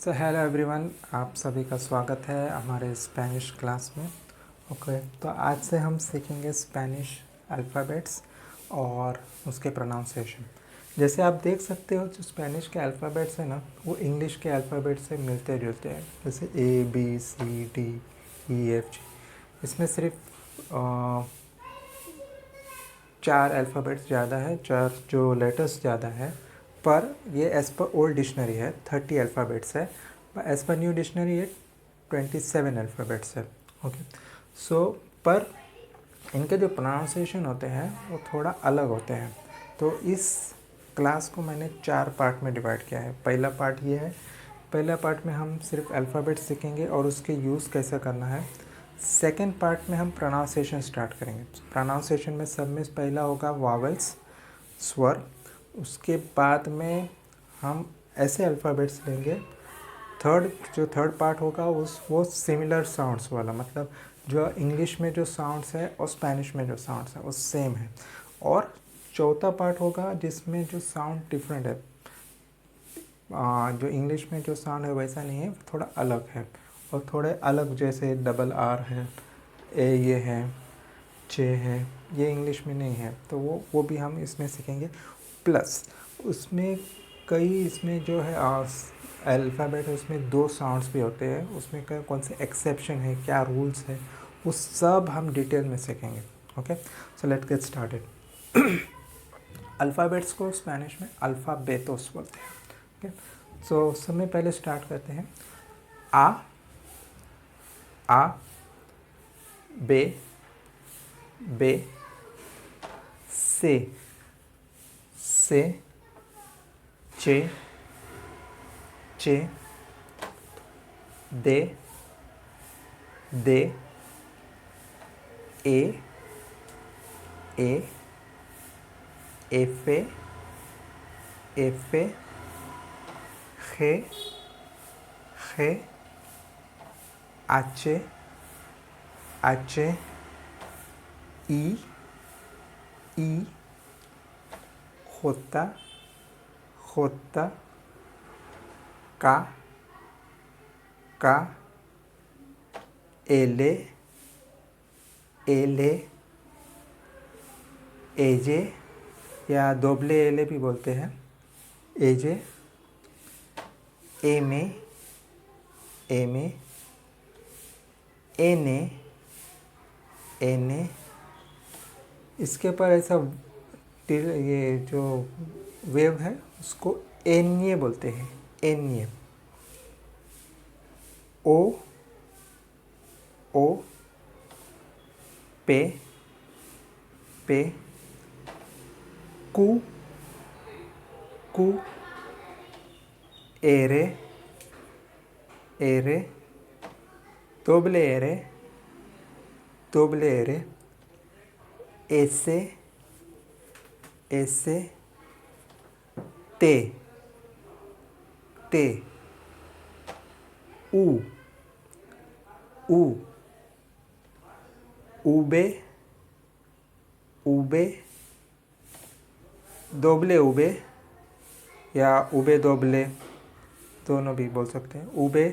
So hello everyone, आप सभी का स्वागत है हमारे स्पेनिश क्लास में। ओके, तो आज से हम सीखेंगे स्पेनिश अल्फ़ाबेट्स और उसके प्रोनाउंसिएशन। जैसे आप देख सकते हो, जो स्पेनिश के अल्फ़ाबेट्स हैं ना, वो इंग्लिश के अल्फ़ाबेट से मिलते जुलते हैं। जैसे A B C D E F G, इसमें सिर्फ 4 अल्फ़ाबेट्स ज़्यादा है, 4 जो लेटर्स ज़्यादा है। पर ये एज़ पर ओल्ड डिक्शनरी है 30 अल्फ़ाबेट्स है, एज़ पर न्यू डिक्शनरी ये 27 अल्फ़ाबेट्स है। ओके, सो पर इनके जो प्रोनाउंसिएशन होते हैं वो थोड़ा अलग होते हैं। तो इस क्लास को मैंने 4 पार्ट में डिवाइड किया है। पहला पार्ट ये है, पहला पार्ट में हम सिर्फ अल्फ़ाबेट सीखेंगे और उसके यूज़ कैसे करना है। सेकेंड पार्ट में हम प्रोनाउंसिएशन स्टार्ट करेंगे। प्रोनाउंसिएशन में सब में पहला होगा वावल्स, स्वर। उसके बाद में हम ऐसे अल्फ़ाबेट्स लेंगे। थर्ड पार्ट होगा वो सिमिलर साउंड्स वाला, मतलब जो इंग्लिश में जो साउंड्स है और स्पेनिश में जो साउंड्स है वो सेम है। और चौथा पार्ट होगा जिसमें जो साउंड डिफरेंट है, जो इंग्लिश में जो साउंड है वैसा नहीं है, थोड़ा अलग है। और थोड़े अलग जैसे डबल आर है, ए ये है, चे है, ये इंग्लिश में नहीं है, तो वो भी हम इसमें सीखेंगे। प्लस उसमें इसमें जो है अल्फ़ाबेट है, उसमें 2 साउंड्स भी होते हैं। उसमें कौन से एक्सेप्शन है, क्या रूल्स है, वो सब हम डिटेल में सीखेंगे। Okay, so let's get started. Alphabets को स्पेनिश में अल्फ़ाबेतोस बोलते हैं। ओके, सो सब में पहले स्टार्ट करते हैं। आ बे बे, से चे चे, दे ए एफे खे आचे ई होता का एले एजे या दोबले एले भी बोलते हैं, एजे, एमे एने इसके ऊपर ऐसा ये जो वेव है उसको एन्ये बोलते हैं, एन्ये। ओ पे कु एरे दोबले एरे ऐसे ते उबे दोबले उबे या उबे दोबले दोनों भी बोल सकते हैं। उबे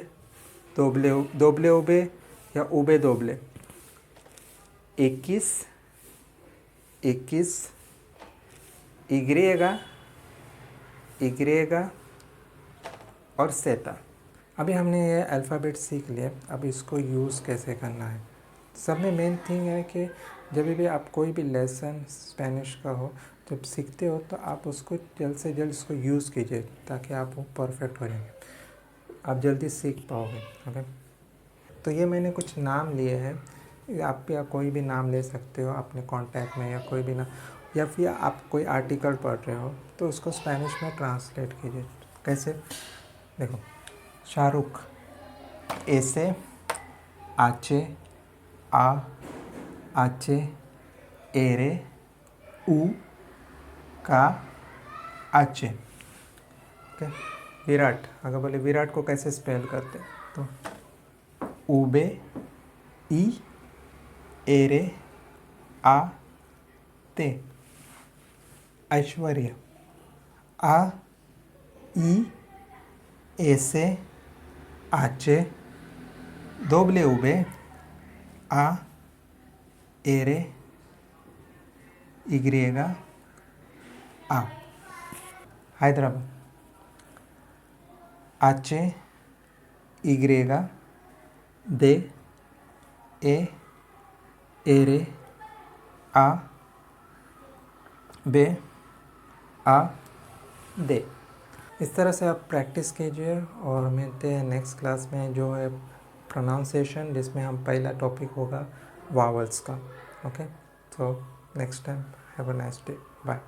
दोबले उबे या उबे दोबले। 21 इग्रेगा और सेता। अभी हमने ये अल्फ़ाबेट सीख लिया, अब इसको यूज़ कैसे करना है। सब में मेन थिंग है कि जब भी आप कोई भी लेसन स्पेनिश का हो, जब सीखते हो तो आप उसको जल्द से जल्द इसको यूज़ कीजिए, ताकि आप वो परफेक्ट हो जाएंगे, आप जल्दी सीख पाओगे। ओके, तो ये मैंने कुछ नाम लिए हैं, आप या कोई भी नाम ले सकते हो अपने कॉन्टैक्ट में, या कोई भी नाम, या फिर आप कोई आर्टिकल पढ़ रहे हो तो उसको स्पेनिश में ट्रांसलेट कीजिए। कैसे, देखो, शाहरुख, ऐसे आचे आचे एरे उ का आचे। ओके, विराट, अगर बोले विराट को कैसे स्पेल करते तो उबे ई एरे आ ते। ऐश्वर्या, आ ई ऐसे आचे, दोble V, A, ere, Y, A. Hyderabad, आचे, Y, दे, ए, एरे, आ, बे, आ, दे। इस तरह से आप प्रैक्टिस कीजिए और मिलते हैं नेक्स्ट क्लास में जो है प्रोनाउंसिएशन, जिसमें हम पहला टॉपिक होगा वावल्स का। ओके, तो next time have a nice day, bye.